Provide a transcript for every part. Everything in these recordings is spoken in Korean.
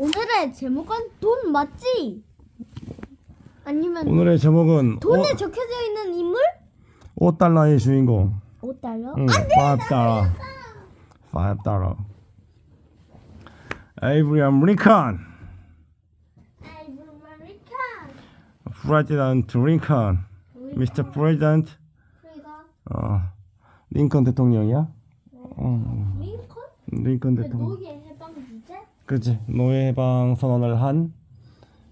오늘의 제목은 돈 맞지? 아니면 오늘의 제목은 돈에 적혀져 있는 인물? 5달러의 주인공. 5달러? 응, $5. $5. Abraham Lincoln. President Lincoln. Mr. President. 링컨 대통령이야? 링컨? 링컨 대통령. 노예 해방 주제? 그치. 노예 해방 선언을 한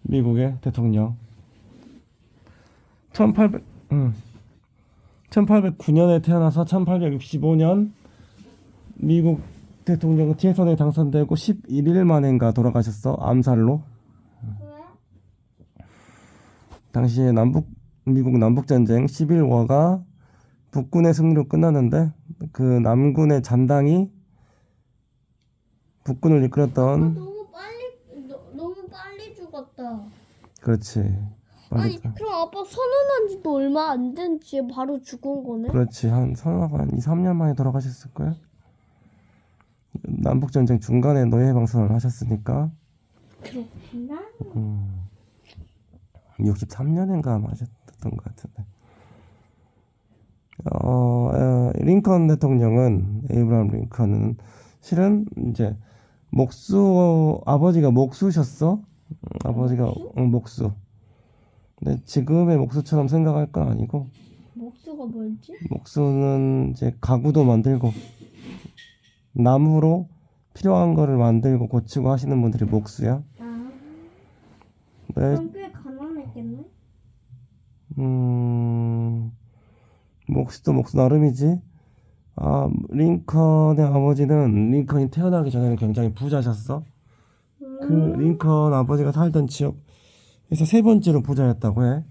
미국의 대통령. 1809년에 태어나서 1865년 미국 대통령 TS선에 당선되고 11일 만인가 돌아가셨어. 암살로. 왜? 당시에 미국 남북전쟁 11월가 북군의 승리로 끝났는데 그 남군의 잔당이 북군을 이끌었던 너무 빨리 죽었다. 그렇지. 아니 그럼 아빠 선언한 지도 얼마 안 된 뒤에 바로 죽은 거네? 그렇지. 한 2, 3년 만에 돌아가셨을 거야. 남북전쟁 중간에 노예 해방 선언을 하셨으니까. 그렇구나. 63년인가 맞았던 것 같은데. 링컨 대통령은 에이브라함 링컨은 실은 이제 아버지가 목수셨어. 아버지가 목수. 근데 지금의 목수처럼 생각할 건 아니고. 목수가 뭐였지? 목수는 이제 가구도 만들고 나무로 필요한 거를 만들고 고치고 하시는 분들이 목수야. 아. 네. 그럼 꽤 가난했겠네? 목수도 목수 나름이지. 링컨의 아버지는 링컨이 태어나기 전에는 굉장히 부자셨어. 그 링컨 아버지가 살던 지역에서 세 번째로 부자였다고 해.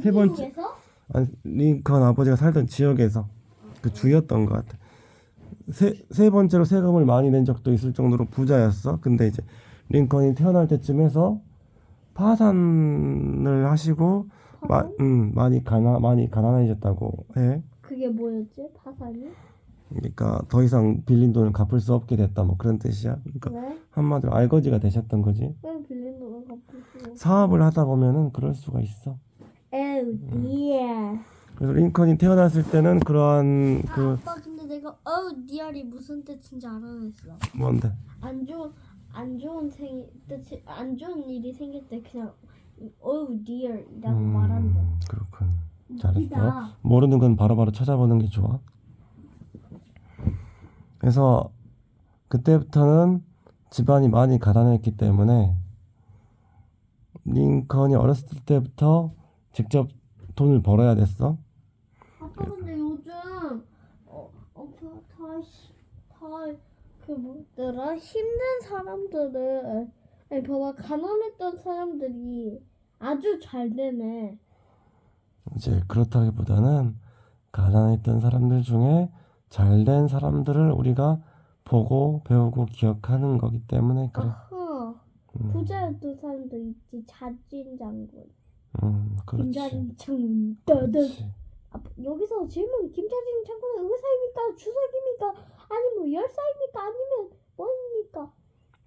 세 번째. 미국에서? 아니, 링컨 아버지가 살던 지역에서 그 주였던 것 같아. 세 번째로 세금을 많이 낸 적도 있을 정도로 부자였어. 근데 이제 링컨이 태어날 때쯤 해서 파산을 하시고 많이 가난해졌다고 해. 그게 뭐였지? 파산이? 그러니까 더 이상 빌린 돈을 갚을 수 없게 됐다 뭐 그런 뜻이야. 그러니까 왜? 한마디로 알거지가 되셨던 거지. 왜 빌린 돈을 갚을 수 없어? 사업을 하다 보면은 그럴 수가 있어. 에우 디어. 그래서 링컨이 태어났을 때는 그러한 아빠 근데 내가 어우 디어이 무슨 뜻인지 알아냈어. 뭔데? 안 좋은 일이 생길 때 그냥 어우 디어이라고 말한대. 그렇군. 잘했어. 웃기다. 모르는 건 바로바로 찾아보는 게 좋아. 그래서 그때부터는 집안이 많이 가난했기 때문에 링컨이 어렸을 때부터 직접 돈을 벌어야 됐어. 아빠 근데 요즘 뭐더라 힘든 사람들은 아니 봐봐 가난했던 사람들이 아주 잘 되네. 이제 그렇다기보다는 가난했던 사람들 중에 잘된 사람들을 우리가 보고 배우고 기억하는 거기 때문에 그래. 아하. 부자였던 사람도 있지. 자진 장군. 그렇지. 김자진 장군. 그렇지. 여기서 질문. 김자진 장군은 의사입니까? 주석입니까? 아니면 열사입니까? 아니면 뭐입니까?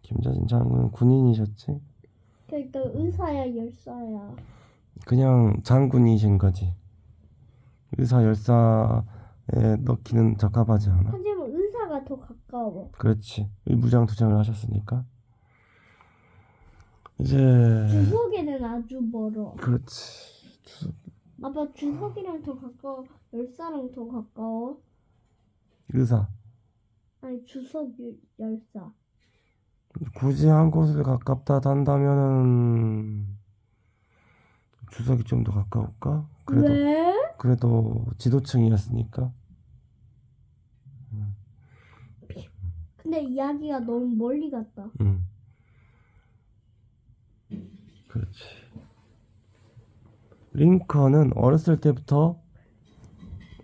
김자진 장군은 군인이셨지? 그러니까 의사야 열사야. 그냥 장군이신 거지. 의사 열사에 넣기는 적합하지 않아. 하지만 의사가 더 가까워. 그렇지. 의무장투쟁을 하셨으니까. 이제 주석에는 아주 멀어. 그렇지. 아빠 주석이랑 더 가까워? 열사랑 더 가까워? 의사. 아니 주석 열사. 굳이 한 곳을 가깝다 한다면은 주석이 좀 더 가까울까? 왜? 그래도 지도층이었으니까. 근데 이야기가 너무 멀리 갔다. 그렇지. 링컨은 어렸을 때부터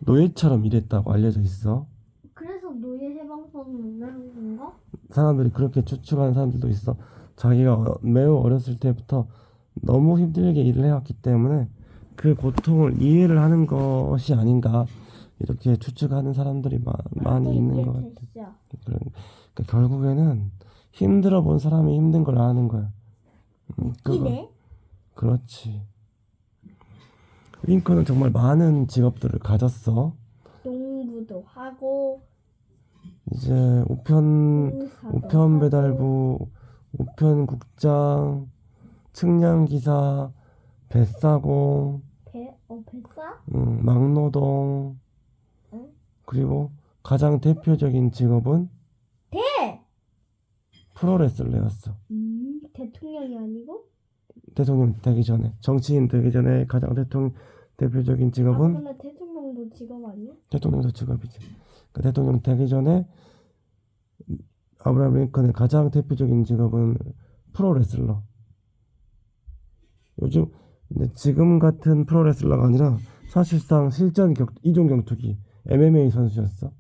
노예처럼 일했다고 알려져 있어. 그래서 노예 해방선언을 한 건가? 사람들이 그렇게 추측하는 사람들도 있어. 자기가 매우 어렸을 때부터 너무 힘들게 일을 해왔기 때문에 그 고통을 이해를 하는 것이 아닌가 이렇게 추측하는 사람들이 많이 있는 것 같아. 그러니까 결국에는 힘들어 본 사람이 힘든 걸 아는 거야. 웃기네. 그렇지. 링컨은 정말 많은 직업들을 가졌어. 농부도 하고 이제 우편 배달부, 우편 국장, 측량 기사, 뱃사공, 뱃사? 막노동. 응? 그리고 가장 대표적인 직업은 프로레슬러였어. 대통령이 아니고? 대통령 되기 전에, 정치인 되기 전에 가장 대표적인 직업은 근데 대통령도 직업 아니야? 대통령도 직업이지. 그 대통령 되기 전에 아브라함 링컨의 가장 대표적인 직업은 프로레슬러. 요즘 지금 같은 프로레슬러가 아니라 사실상 실전 이종 격투기 MMA 선수였어.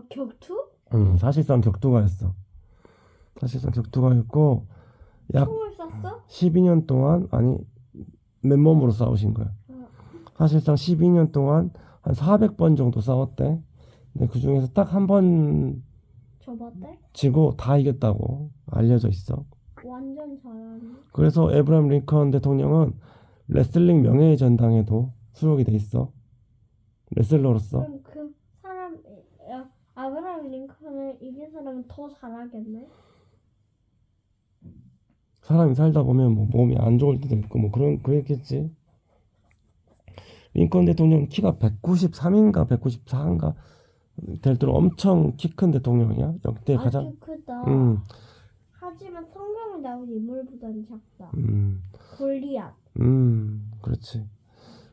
격투? 사실상 격투가였어. 사실상 격투가였고 약 총을 쐈어? 12년 동안 맨몸으로 싸우신 거야. 사실상 12년 동안 한 400번 정도 싸웠대. 근데 그 중에서 딱 한 번 저봤대? 지고 다 이겼다고 알려져 있어. 완전 잘하네. 그래서 에브라임 링컨 대통령은 레슬링 명예의 전당에도 수록이 돼 있어. 레슬러로서. 그럼 그 사람 아브라함 링컨을 이긴 사람은 더 잘하겠네. 사람이 살다 보면 뭐 몸이 안 좋을 때도 있고 뭐 그랬겠지. 링컨 대통령 키가 193인가 194인가 될 정도로 엄청 키 큰 대통령이야. 역대 가장. 아주 크다. 하지만 성경에 나온 인물보다는 작다. 골리앗. 그렇지.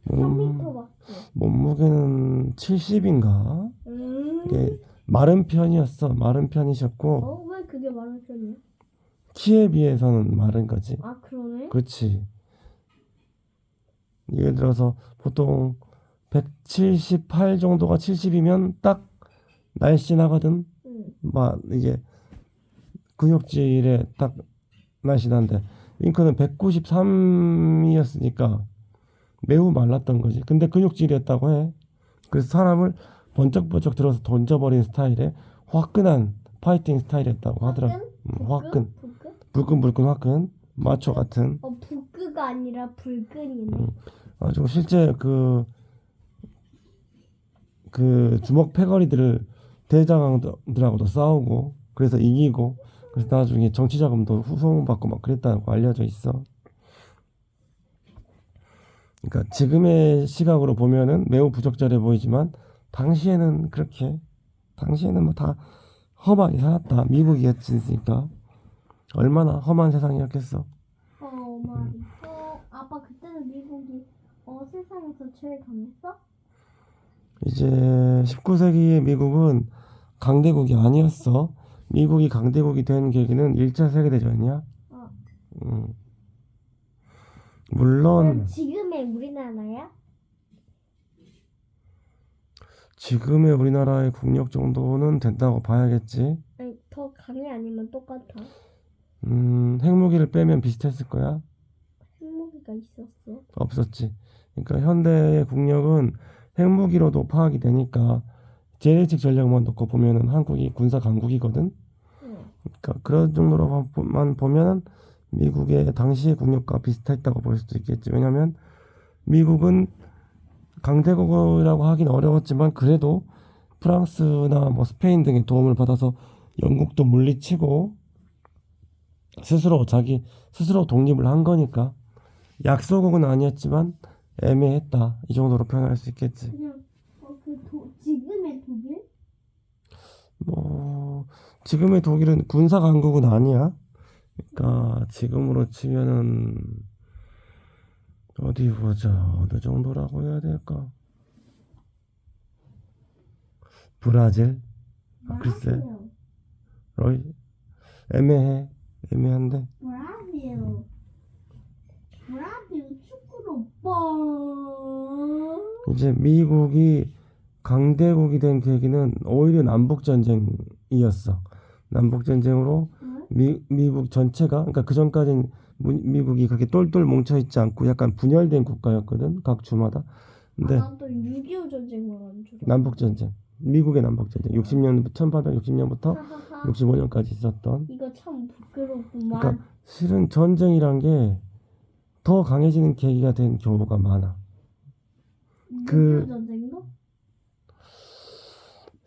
3m밖에. 몸무게는 70인가? 이게 마른 편이었어. 마른 편이셨고. 왜 그게 마른 편이야? 키에 비해서는 마른 거지. 그러네. 그렇지. 예를 들어서 보통 178 정도가 70이면 딱 날씬하거든. 막 이게 근육질에 딱 날씬한데 링컨은 193이었으니까 매우 말랐던 거지. 근데 근육질이었다고 해. 그래서 사람을 번쩍번쩍 들어서 던져버리는 스타일의 화끈한 파이팅 스타일이었다고 하더라. 화끈. 불끈불끈 화끈. 마초 같은. 불끈가 아니라 불끈이네. 아주 실제 그 주먹 패거리들을 대장들하고도 싸우고 그래서 이기고 그래서 나중에 정치 자금도 후송받고 막 그랬다고 알려져 있어. 그러니까 지금의 시각으로 보면은 매우 부적절해 보이지만 당시에는 뭐 다 험하게 살았다. 미국이었으니까 얼마나 험한 세상이었겠어. 아빠 그때는 미국이 세상에서 제일 강했어? 이제 19세기의 미국은 강대국이 아니었어. 미국이 강대국이 된 계기는 1차 세계대전이야. 물론 지금의 우리나라야? 지금의 우리나라의 국력 정도는 된다고 봐야겠지. 아니, 더 강해 아니면 똑같아? 핵무기를 빼면 비슷했을 거야. 핵무기가 있었어? 없었지. 그러니까 현대의 국력은 핵무기로도 파악이 되니까 재래식 전략만 놓고 보면은 한국이 군사 강국이거든. 그러니까 그런 정도로만 보면은 미국의 당시의 국력과 비슷했다고 볼 수도 있겠지. 왜냐하면 미국은 강대국이라고 하긴 어려웠지만 그래도 프랑스나 뭐 스페인 등의 도움을 받아서 영국도 물리치고 스스로 독립을 한 거니까 약소국은 아니었지만 애매했다. 이 정도로 표현할 수 있겠지. 그냥 지금의 독일? 뭐 지금의 독일은 군사 강국은 아니야. 그러니까 지금으로 치면은 어디 보자. 어느 정도라고 해야 될까? 브라질? 글쎄. 애매한데. 브라질 축구로 뻥. 이제 미국이 강대국이 된 계기는 오히려 남북전쟁이었어. 남북전쟁으로 미국 전체가, 그러니까 그 전까지는 미국이 그렇게 똘똘 뭉쳐있지 않고 약간 분열된 국가였거든, 각 주마다. 근데 난또 6.25 전쟁 말하는 줄 알았어. 남북전쟁. 미국의 남북전쟁 60년 1860년부터 하하하. 65년까지 있었던. 이거 참 부끄럽구만. 그러니까 실은 전쟁이란 게 더 강해지는 계기가 된 경우가 많아. 그- 6.25 전쟁도?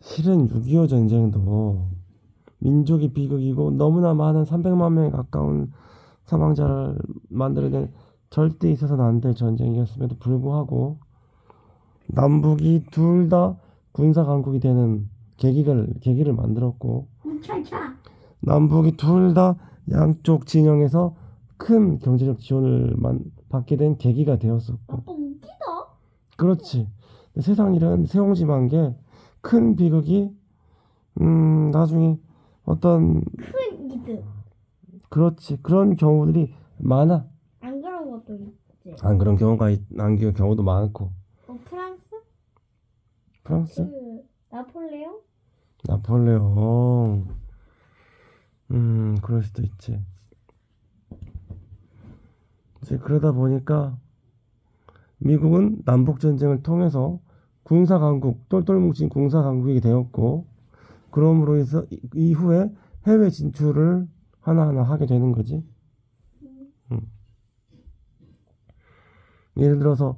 실은 6.25 전쟁도 민족이 비극이고 너무나 많은 300만 명에 가까운 사망자를 만들어낸 절대 있어서는 안 될 전쟁이었음에도 불구하고 남북이 둘 다 군사 강국이 되는 계기를 만들었고, 차차. 남북이 둘 다 양쪽 진영에서 큰 경제적 지원을 받게 된 계기가 되었었고. 아빠 웃기다. 그렇지. 세상 일은 새옹지만 게 큰 비극이 나중에 어떤, 큰 이득. 그렇지, 그런 경우들이 많아. 안 그런 것도 있지. 안 그런 경우도 많고. 프랑스? 프랑스? 그 나폴레옹? 나폴레옹. 그럴 수도 있지. 이제 그러다 보니까 미국은 남북전쟁을 통해서 군사강국, 똘똘 뭉친 군사강국이 되었고, 그러므로 해서 이후에 해외 진출을 하나하나 하게 되는 거지. 음. 예를 들어서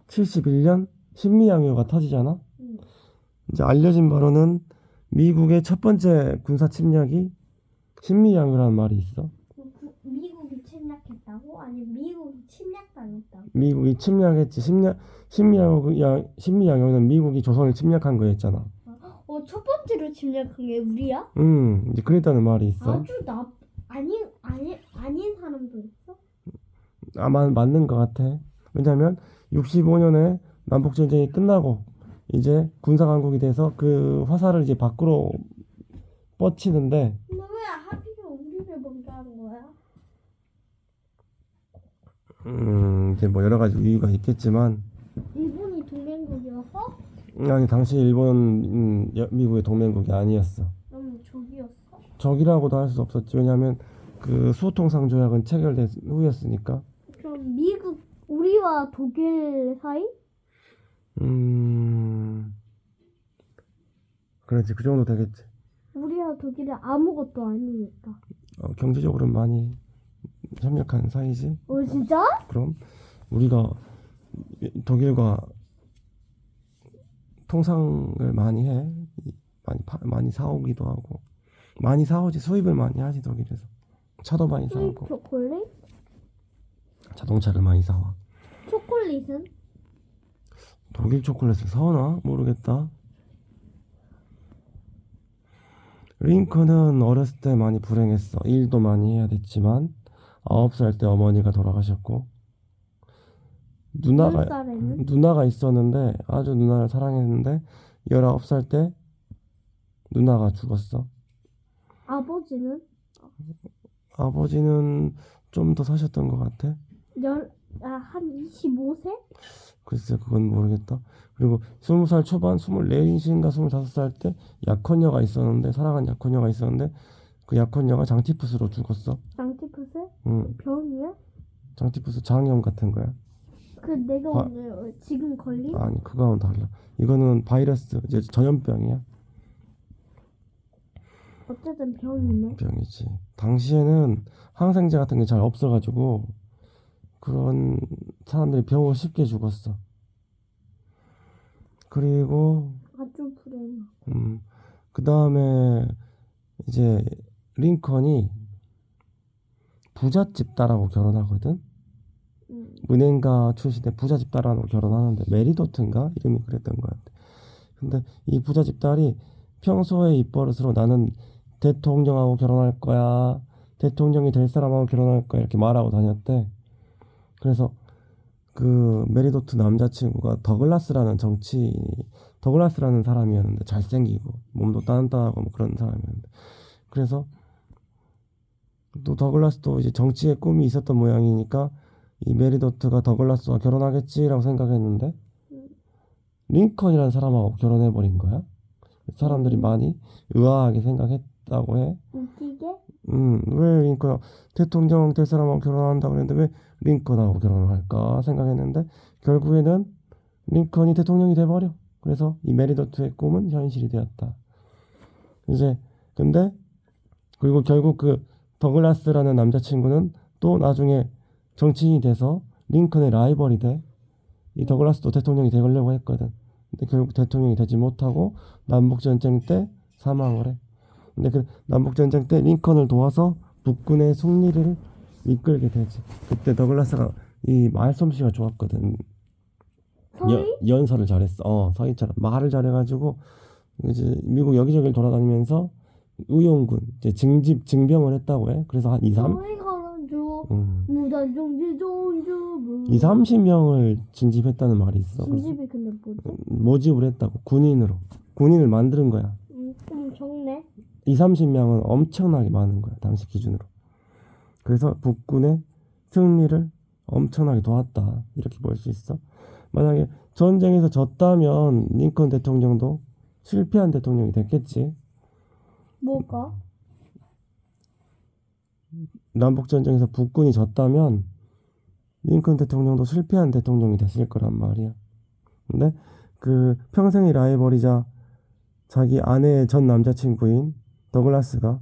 1871년 신미양요가 터지잖아. 이제 알려진 바로는 미국의 첫 번째 군사 침략이 신미양요라는 말이 있어. 미국이 침략했다고? 아니 미국이 침략당했다고? 미국이 침략했지. 신미양요는 미국이 조선을 침략한 거였잖아. 첫 번째로 침략한 게 우리야? 이제 그랬다는 말이 있어. 아주 아닌 사람도 있어? 아마 맞는 것 같아. 왜냐면 65년에 남북전쟁이 끝나고 이제 군사강국이 돼서 그 화살을 이제 밖으로 뻗치는데, 근데 왜 하필이면 우리를 먼저 하는 거야? 이제 뭐 여러 가지 이유가 있겠지만, 일본이 동맹국이어서? 아니 당시 일본 미국의 동맹국이 아니었어. 그럼 적이었어? 적이라고도 할 수 없었지. 왜냐하면 그 수호통상 조약은 체결된 후였으니까. 그럼 미국 우리와 독일 사이? 그렇지, 그 정도 되겠지. 우리와 독일은 아무것도 아니니까. 경제적으로는 많이 협력한 사이지. 진짜? 그럼 우리가 독일과 통상을 많이 해. 많이 사오기도 하고. 많이 사오지. 수입을 많이 하지, 독일에서. 차도 많이 사오고 초콜릿? 자동차를 많이 사와. 초콜릿은? 독일 초콜릿을 사오나? 모르겠다. 링컨은 어렸을 때 많이 불행했어. 일도 많이 해야 됐지만 9살 때 어머니가 돌아가셨고, 몇 살에는? 누나가 있었는데, 아주 누나를 사랑했는데 19살 때 누나가 죽었어. 아버지는? 아버지는 좀 더 사셨던 것 같아. 한 25세? 글쎄, 그건 모르겠다. 그리고 20살 초반, 24인가 25살 때 약혼녀가 있었는데, 사랑한 약혼녀가 있었는데, 그 약혼녀가 장티푸스로 죽었어. 장티푸스? 응. 병이야? 장티푸스 장염 같은 거야. 그 내가 오늘 지금 걸린? 아니, 그거는 달라. 이거는 바이러스, 이제 전염병이야. 어쨌든 병이네. 병이지. 당시에는 항생제 같은 게 잘 없어가지고 그런 사람들이 병으로 쉽게 죽었어. 그리고 아주 불행해. 그 다음에 이제 링컨이 부잣집 딸하고 결혼하거든. 은행가 출신의 부잣집 딸하고 결혼하는데, 메리도트인가 이름이 그랬던 것 같아. 근데 이 부잣집 딸이 평소에 입버릇으로 나는 대통령하고 결혼할 거야, 대통령이 될 사람하고 결혼할 거야, 이렇게 말하고 다녔대. 그래서 그 메리도트 남자친구가 더글라스라는 사람이었는데, 잘생기고 몸도 단단하고 뭐 그런 사람이었는데, 그래서 또 더글라스도 이제 정치의 꿈이 있었던 모양이니까 이 메리도트가 더글라스와 결혼하겠지라고 생각했는데, 링컨이라는 사람하고 결혼해버린 거야. 사람들이 많이 의아하게 생각했다고 해. 웃기게? 왜 링컨, 대통령 될 사람하고 결혼한다고 그랬는데 왜 링컨하고 결혼을 할까 생각했는데, 결국에는 링컨이 대통령이 돼버려. 그래서 이 메리더트의 꿈은 현실이 되었다. 이제 근데 그리고 결국 그 더글라스라는 남자친구는 또 나중에 정치인이 돼서 링컨의 라이벌이 돼. 이 더글라스도 대통령이 되려고 했거든. 근데 결국 대통령이 되지 못하고 남북전쟁 때 사망을 해. 근데 그 남북전쟁 때 링컨을 도와서 북군의 승리를 이끌게 되지. 그때 더글라스가 이 말솜씨가 좋았거든. 서희? 연설을 잘했어. 서희처럼 말을 잘해가지고 이제 미국 여기저기를 돌아다니면서 의용군 이제 징병을 했다고 해. 그래서 한 2, 3 서희가는 줘 무단정지 종주 2, 30명을 징집했다는 말이 있어. 그래서 진집이 근데 뭐지? 모집을 했다고 군인을 만드는 거야. 좀 적네. 2, 30명은 엄청나게 많은 거야 당시 기준으로. 그래서 북군의 승리를 엄청나게 도왔다 이렇게 볼 수 있어. 만약에 전쟁에서 졌다면 링컨 대통령도 실패한 대통령이 됐겠지. 뭐가? 남북전쟁에서 북군이 졌다면 링컨 대통령도 실패한 대통령이 됐을 거란 말이야. 근데 그 평생의 라이벌이자 자기 아내의 전 남자친구인 더글라스가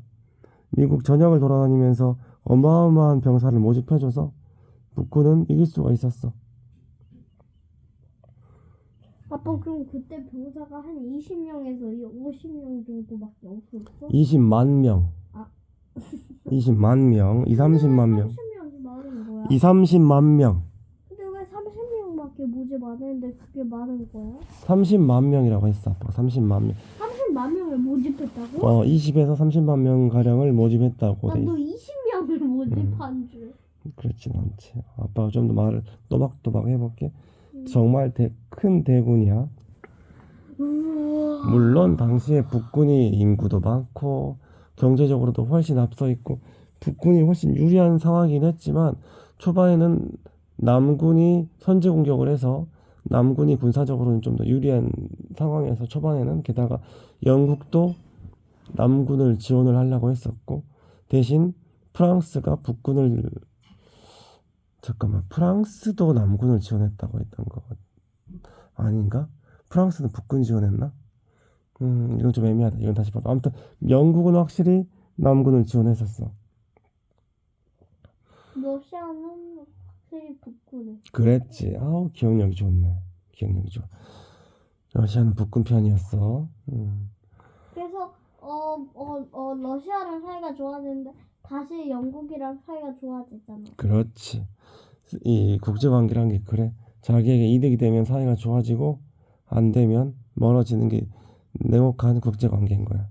미국 전역을 돌아다니면서 어마어마한 병사를 모집해줘서 북군은 이길 수가 있었어. 아빠 그럼 그때 병사가 한 20명에서 50명 정도밖에 없었어? 20만 명. 아. 20만 명. 2, 30만 명. 30명이 많은 거야? 2, 30만 명. 근데 왜 30명밖에 모집 안 했는데 그게 많은 거야? 30만 명이라고 했어. 아빠가 30만 명. 30만 명을 모집했다고? 20에서 30만 명 가량을 모집했다고 돼 난 너 있어. 20명을 모집한 줄. 그렇진 않지. 아빠가 좀 더 말을 또박또박 해볼게. 정말 큰 대군이야. 우와. 물론 당시에 북군이 인구도 많고 경제적으로도 훨씬 앞서 있고 북군이 훨씬 유리한 상황이긴 했지만 초반에는 남군이 선제 공격을 해서 남군이 군사적으로는 좀 더 유리한 상황에서 초반에는 게다가 영국도 남군을 지원을 하려고 했었고 대신 프랑스가 북군을 프랑스도 남군을 지원했다고 했던 거 아닌가? 프랑스는 북군 지원했나? 이건 좀 애매하다. 이건 다시 봐봐. 아무튼 영국은 확실히 남군을 지원했었어. 러시아는 확실히 북군에. 그랬지. 아우 기억력이 좋네. 기억력이 좋아. 러시아는 북군 편이었어. 그래서 러시아랑 사이가 좋아졌는데 다시 영국이랑 사이가 좋아졌잖아. 그렇지. 이 국제관계란 게 그래. 자기에게 이득이 되면 사이가 좋아지고 안 되면 멀어지는 게 냉혹한 국제관계인 거야.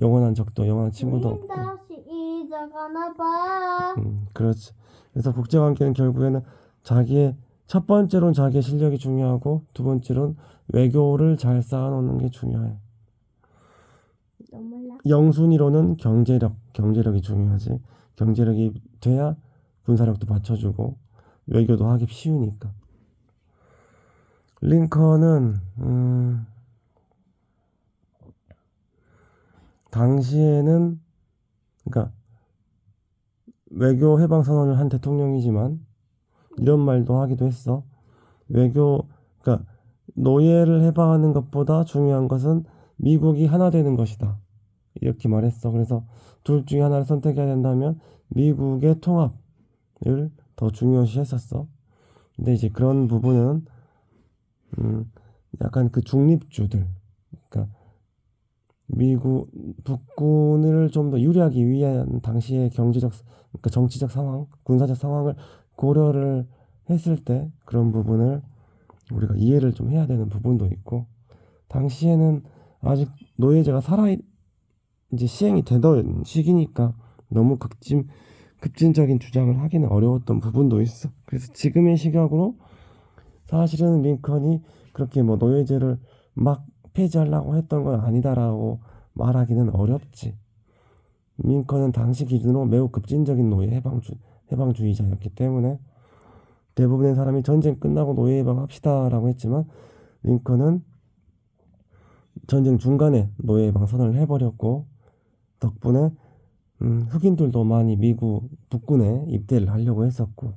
영원한 적도 영원한 친구도 우린 없고. 다시 잊어가나 봐. 그렇지. 그래서 국제관계는 결국에는 첫 번째로는 자기의 실력이 중요하고 두 번째로는 외교를 잘 쌓아놓는 게 중요해. 몰라. 영순위로는 경제력이 중요하지. 경제력이 돼야 군사력도 받쳐주고 외교도 하기 쉬우니까. 링컨은 당시에는 그러니까 외교 해방 선언을 한 대통령이지만 이런 말도 하기도 했어. 그러니까 노예를 해방하는 것보다 중요한 것은 미국이 하나 되는 것이다. 이렇게 말했어. 그래서 둘 중에 하나를 선택해야 된다면 미국의 통합을 더 중요시했었어. 근데 이제 그런 부분은 약간 그 중립주들, 그러니까 북군을 좀 더 유리하기 위한 당시의 그러니까 정치적 상황, 군사적 상황을 고려를 했을 때 그런 부분을 우리가 이해를 좀 해야 되는 부분도 있고, 당시에는 아직 노예제가 이제 시행이 되던 시기니까 너무 급진적인 주장을 하기는 어려웠던 부분도 있어. 그래서 지금의 시각으로 사실은 링컨이 그렇게 뭐 노예제를 막 폐지하려고 했던 건 아니다라고 말하기는 어렵지. 링컨은 당시 기준으로 매우 급진적인 노예 해방주의자였기 때문에 대부분의 사람이 전쟁 끝나고 노예 해방합시다라고 했지만 링컨은 전쟁 중간에 노예 해방 선언을 해버렸고 덕분에 흑인들도 많이 미국 북군에 입대를 하려고 했었고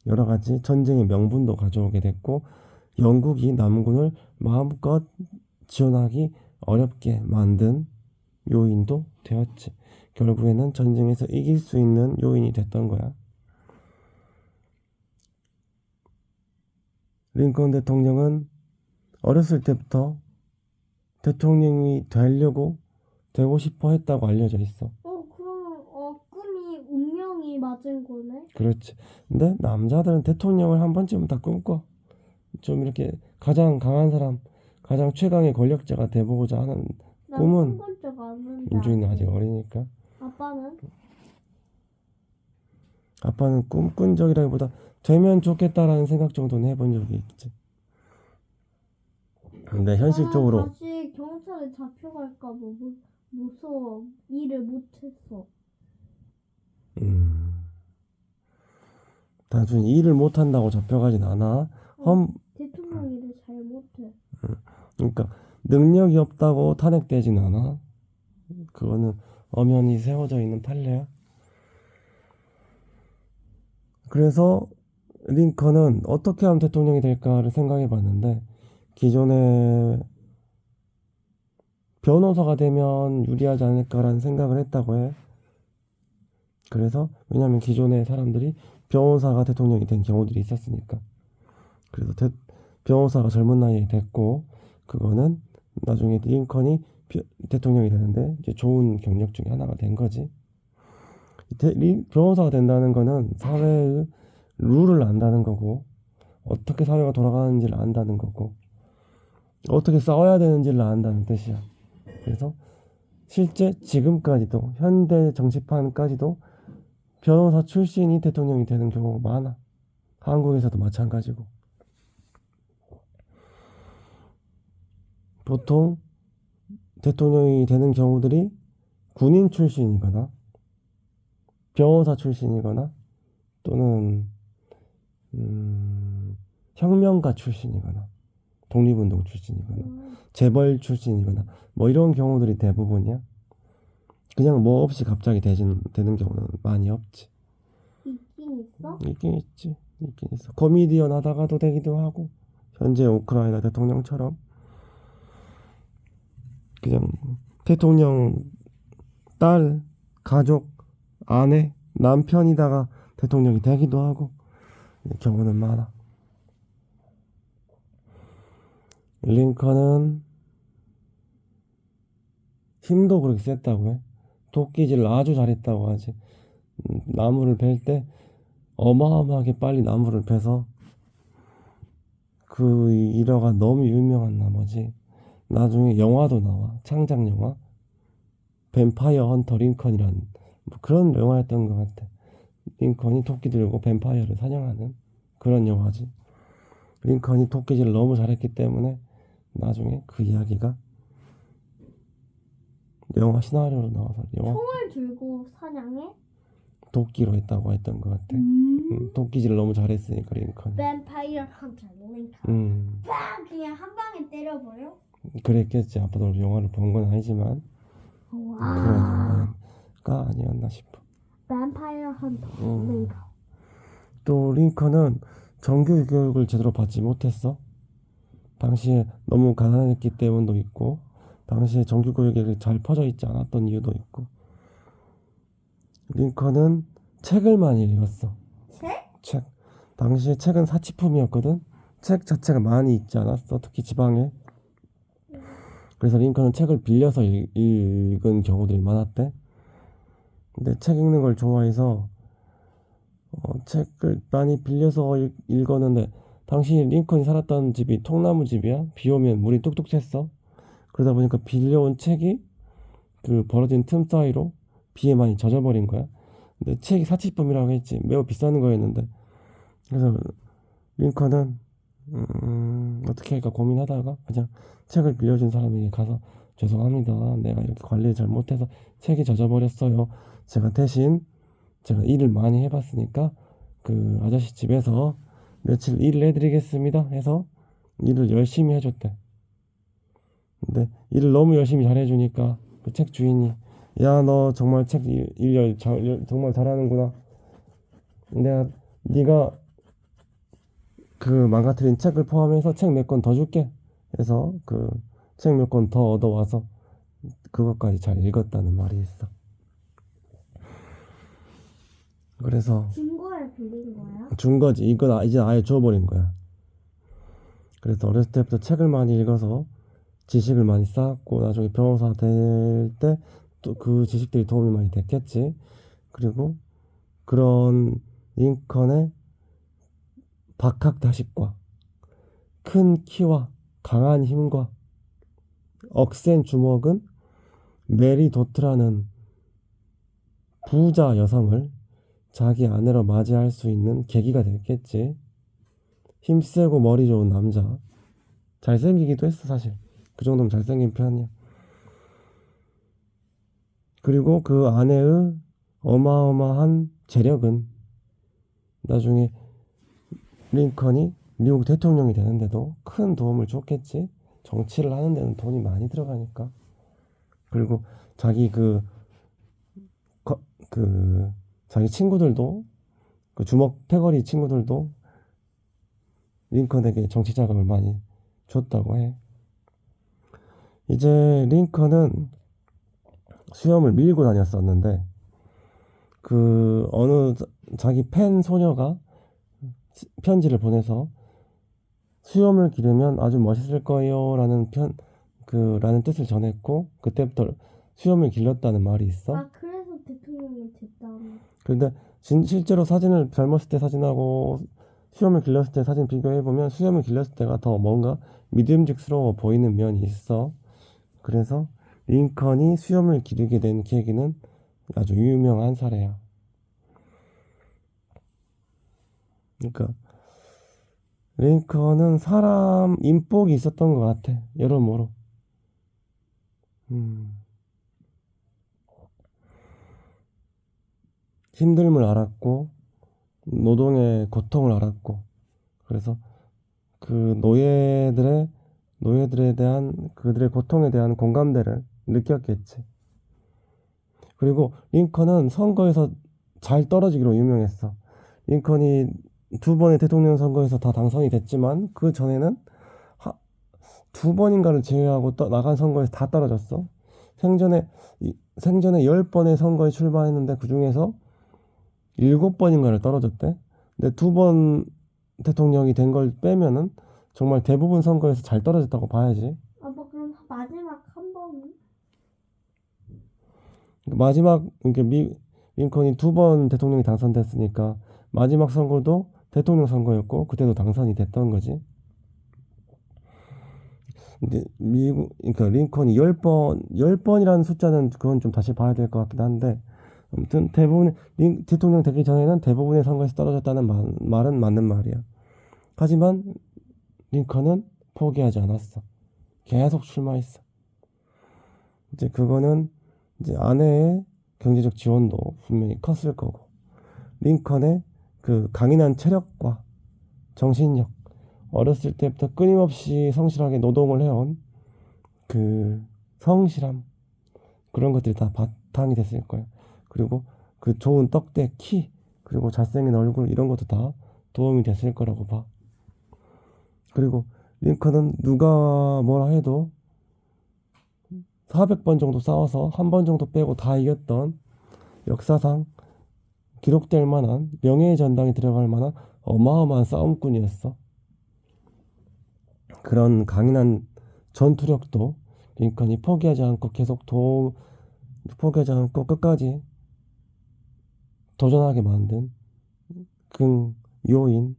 여러 가지 전쟁의 명분도 가져오게 됐고 영국이 남군을 마음껏 지원하기 어렵게 만든 요인도 되었지. 결국에는 전쟁에서 이길 수 있는 요인이 됐던 거야. 링컨 대통령은 어렸을 때부터 대통령이 되고 싶어 했다고 알려져 있어. 그러면 꿈이 운명이 맞은 거네? 그렇지. 근데 남자들은 대통령을 한 번쯤은 다 꿈꿔. 좀 이렇게 가장 강한 사람, 가장 최강의 권력자가 돼보고자 하는 난 꿈은 꿈본 적 없는데. 민준이는 아직 어리니까. 아빠는? 아빠는 꿈꾼 적이라기보다 되면 좋겠다라는 생각 정도는 해본 적이 있지. 근데 현실적으로 나는 다시 경찰에 잡혀갈까 봐 무서워. 일을 못했어. 단순히 일을 못한다고 잡혀가진 않아. 대통령 일을 잘 못해. 그러니까 능력이 없다고 탄핵되진 않아. 그거는 엄연히 세워져 있는 판례야. 그래서 링컨은 어떻게 하면 대통령이 될까를 생각해 봤는데, 기존에 변호사가 되면 유리하지 않을까라는 생각을 했다고 해. 그래서 왜냐하면 기존의 사람들이 변호사가 대통령이 된 경우들이 있었으니까. 그래서 변호사가 젊은 나이에 됐고, 그거는 나중에 링컨이 대통령이 되는데 이제 좋은 경력 중에 하나가 된 거지. 변호사가 된다는 거는 사회의 룰을 안다는 거고, 어떻게 사회가 돌아가는지를 안다는 거고, 어떻게 싸워야 되는지를 안다는 뜻이야. 그래서 실제 지금까지도 현대 정치판까지도 변호사 출신이 대통령이 되는 경우가 많아. 한국에서도 마찬가지고. 보통 대통령이 되는 경우들이 군인 출신이거나 변호사 출신이거나 또는 혁명가 출신이거나 독립운동 출신이거나 재벌 출신이거나 뭐 이런 경우들이 대부분이야. 그냥 뭐 없이 갑자기 되는 경우는 많이 없지. 있긴 있어? 있긴 있지. 있긴 있어. 코미디언 하다가도 되기도 하고, 현재 우크라이나 대통령처럼 그냥 대통령 딸, 가족, 아내, 남편이다가 대통령이 되기도 하고, 경우는 많아. 링컨은 힘도 그렇게 셌다고 해. 도끼질을 아주 잘했다고 하지. 나무를 벨 때 어마어마하게 빨리 나무를 베서 그 일화가 너무 유명한 나머지 나중에 영화도 나와. 창작 영화 뱀파이어 헌터 링컨이라는 뭐 그런 영화였던 것 같아. 링컨이 토끼 들고 뱀파이어를 사냥하는 그런 영화지. 링컨이 도끼질을 너무 잘했기 때문에 나중에 그 이야기가 영화 시나리오로 나와서 총을 들고 사냥해? 도끼로 했다고 했던 것 같아. 도끼질을 너무 잘했으니까 링컨이. 뱀파이어 헌터 링컨. 빡! 그냥 한 방에 때려버려? 그랬겠지. 아빠도 영화를 본 건 아니지만 그런 영화가 아니었나 싶어. 뱀파이어 헌터 링컨. 또 링컨은 정규 교육을 제대로 받지 못했어. 당시에 너무 가난했기 때문도 있고, 당시에 정규 교육이 잘 퍼져 있지 않았던 이유도 있고. 링컨은 책을 많이 읽었어. 책. 당시에 책은 사치품이었거든. 책 자체가 많이 있지 않았어. 특히 지방에. 그래서 링컨은 책을 빌려서 읽은 경우들이 많았대. 근데 책 읽는 걸 좋아해서 책을 많이 빌려서 읽었는데, 당시 링컨이 살았던 집이 통나무 집이야. 비 오면 물이 뚝뚝 샜어. 그러다 보니까 빌려온 책이 그 벌어진 틈 사이로 비에 많이 젖어버린 거야. 근데 책이 사치품이라고 했지. 매우 비싼 거였는데. 그래서 링컨은 어떻게 할까 고민하다가 그냥 책을 빌려준 사람에게 가서, 죄송합니다, 내가 이렇게 관리를 잘 못해서 책이 젖어버렸어요. 제가 대신 제가 일을 많이 해봤으니까 그 아저씨 집에서 며칠 일을 해드리겠습니다 해서 일을 열심히 해줬대. 근데 일을 너무 열심히 잘해주니까 그 책 주인이, 야, 너 정말 책 일 정말 잘하는구나. 네가 그 망가뜨린 책을 포함해서 책 몇 권 더 줄게 해서 그 책 몇 권 더 얻어와서 그것까지 잘 읽었다는 말이 있어. 그래서 준 거에 빌린 거야? 준 거지. 이건 이제 아예 줘버린 거야. 그래서 어렸을 때부터 책을 많이 읽어서 지식을 많이 쌓았고 나중에 변호사 될 때 또 그 지식들이 도움이 많이 됐겠지. 그리고 그런 링컨의 박학다식과 큰 키와 강한 힘과 억센 주먹은 메리 도트라는 부자 여성을 자기 아내로 맞이할 수 있는 계기가 됐겠지. 힘세고 머리 좋은 남자. 잘생기기도 했어 사실. 그 정도면 잘생긴 편이야. 그리고 그 아내의 어마어마한 재력은 나중에 링컨이 미국 대통령이 되는데도 큰 도움을 줬겠지. 정치를 하는 데는 돈이 많이 들어가니까. 그리고 자기 자기 친구들도 그 주먹 패거리 친구들도 링컨에게 정치 자금을 많이 줬다고 해. 이제 링컨은 수염을 밀고 다녔었는데 그 어느 자기 팬 소녀가 편지를 보내서 수염을 기르면 아주 멋있을 거예요 라는 뜻을 전했고 그때부터 수염을 길렀다는 말이 있어. 아, 그래서 대통령이 됐다고. 그런데 실제로 사진을 젊었을 때 사진하고 수염을 길렀을 때 사진 비교해보면 수염을 길렀을 때가 더 뭔가 믿음직스러워 보이는 면이 있어. 그래서 링컨이 수염을 기르게 된 계기는 아주 유명한 사례야. 그러니까 링컨은 사람 인복이 있었던 것 같아. 여러모로. 힘듦을 알았고 노동의 고통을 알았고 그래서 그 노예들에 대한 그들의 고통에 대한 공감대를 느꼈겠지. 그리고 링컨은 선거에서 잘 떨어지기로 유명했어. 링컨이 두 번의 대통령 선거에서 다 당선이 됐지만 그 전에는 두 번인가를 제외하고 나간 선거에서 다 떨어졌어. 생전에 10번의 선거에 출마했는데 그 중에서 7번인가를 떨어졌대. 근데 두 번 대통령이 된 걸 빼면은 정말 대부분 선거에서 잘 떨어졌다고 봐야지. 아빠, 그럼 마지막 한 번은? 마지막 링컨이 두 번 대통령이 당선됐으니까 마지막 선거도 대통령 선거였고 그때도 당선이 됐던 거지. 근데 그러니까 링컨이 10번이라는 숫자는 그건 좀 다시 봐야 될 것 같긴 한데 아무튼 대통령 되기 전에는 대부분의 선거에서 떨어졌다는 말은 맞는 말이야. 하지만 링컨은 포기하지 않았어. 계속 출마했어. 이제 그거는 이제 아내의 경제적 지원도 분명히 컸을 거고 링컨의 그 강인한 체력과 정신력 어렸을 때부터 끊임없이 성실하게 노동을 해온 그 성실함 그런 것들이 다 바탕이 됐을 거야. 그리고 그 좋은 떡대 키 그리고 잘생긴 얼굴 이런 것도 다 도움이 됐을 거라고 봐. 그리고 링컨은 누가 뭐라 해도 400번 정도 싸워서 한 번 정도 빼고 다 이겼던 역사상 기록될 만한 명예의 전당에 들어갈 만한 어마어마한 싸움꾼이었어. 그런 강인한 전투력도 링컨이 포기하지 않고 포기하지 않고 끝까지 도전하게 만든 그 요인이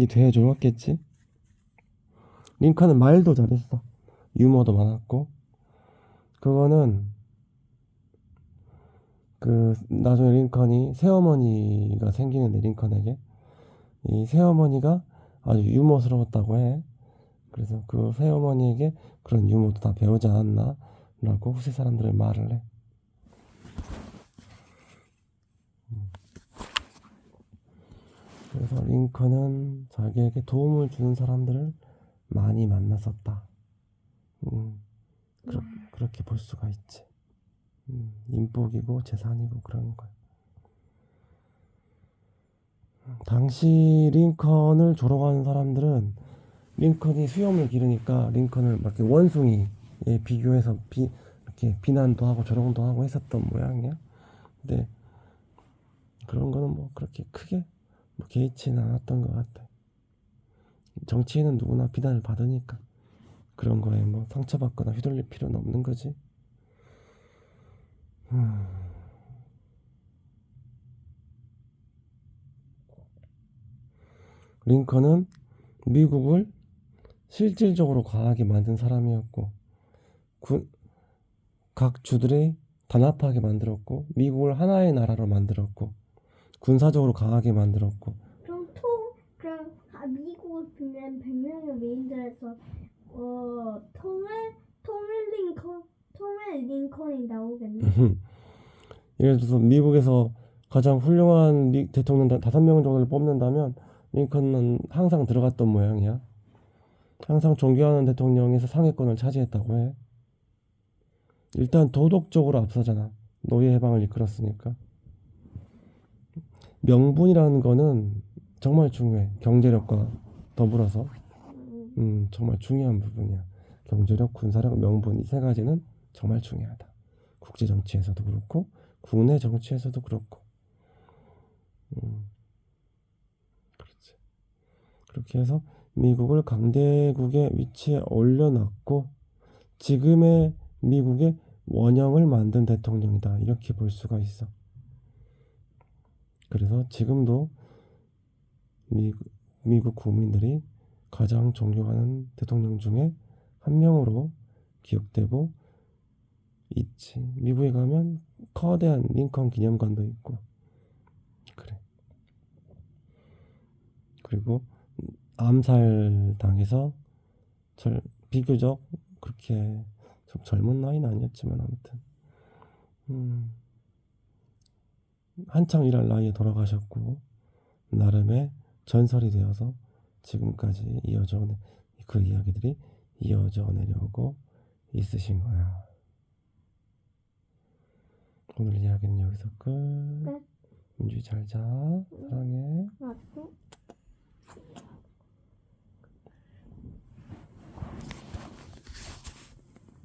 되어주었겠지. 링컨은 말도 잘했어. 유머도 많았고 그거는 그 나중에 링컨이 새어머니가 생기는데 링컨에게 이 새어머니가 아주 유머스러웠다고 해. 그래서 그 새어머니에게 그런 유머도 다 배우지 않았나 라고 후세 사람들은 말을 해. 그래서 링컨은 자기에게 도움을 주는 사람들을 많이 만났었다. 그렇게 볼 수가 있지. 인복이고 재산이고 그런 거야. 당시 링컨을 조롱하는 사람들은 링컨이 수염을 기르니까 링컨을 막 이렇게 원숭이에 비교해서 이렇게 비난도 하고 조롱도 하고 했었던 모양이야. 근데 그런 거는 뭐 그렇게 크게 뭐 개의치는 않았던 것 같아. 정치인은 누구나 비난을 받으니까 그런 거에 뭐 상처받거나 휘둘릴 필요는 없는 거지. 링컨은 미국을 실질적으로 강하게 만든 사람이었고 각 주들이 단합하게 만들었고 미국을 하나의 나라로 만들었고 군사적으로 강하게 만들었고 그럼 미국을 빛낸 100명의 메인들에서 통일 링컨이 나오겠네. 예를 들어서 미국에서 가장 훌륭한 대통령 5명 정도를 뽑는다면 링컨은 항상 들어갔던 모양이야. 항상 존경하는 대통령에서 상위권을 차지했다고 해. 일단 도덕적으로 앞서잖아. 노예 해방을 이끌었으니까. 명분이라는 거는 정말 중요해. 경제력과 더불어서 정말 중요한 부분이야. 경제력, 군사력, 명분 이 세 가지는 정말 중요하다. 국제 정치에서도 그렇고 국내 정치에서도 그렇고. 그렇지. 그렇게 해서 미국을 강대국의 위치에 올려놨고 지금의 미국의 원형을 만든 대통령이다. 이렇게 볼 수가 있어. 그래서 지금도 미국 국민들이 가장 존경하는 대통령 중에 한 명으로 기억되고 있지. 미국에 가면 거대한 링컨 기념관도 있고 그래. 그리고 암살 당해서 비교적 그렇게 좀 젊은 나이는 아니었지만 아무튼 한창 일할 나이에 돌아가셨고 나름의 전설이 되어서 지금까지 그 이야기들이 이어져 내려오고 있으신 거야. 오늘 이야기는 여기서 끝. 끝. 민주이 잘 자. 사랑해. 맞고.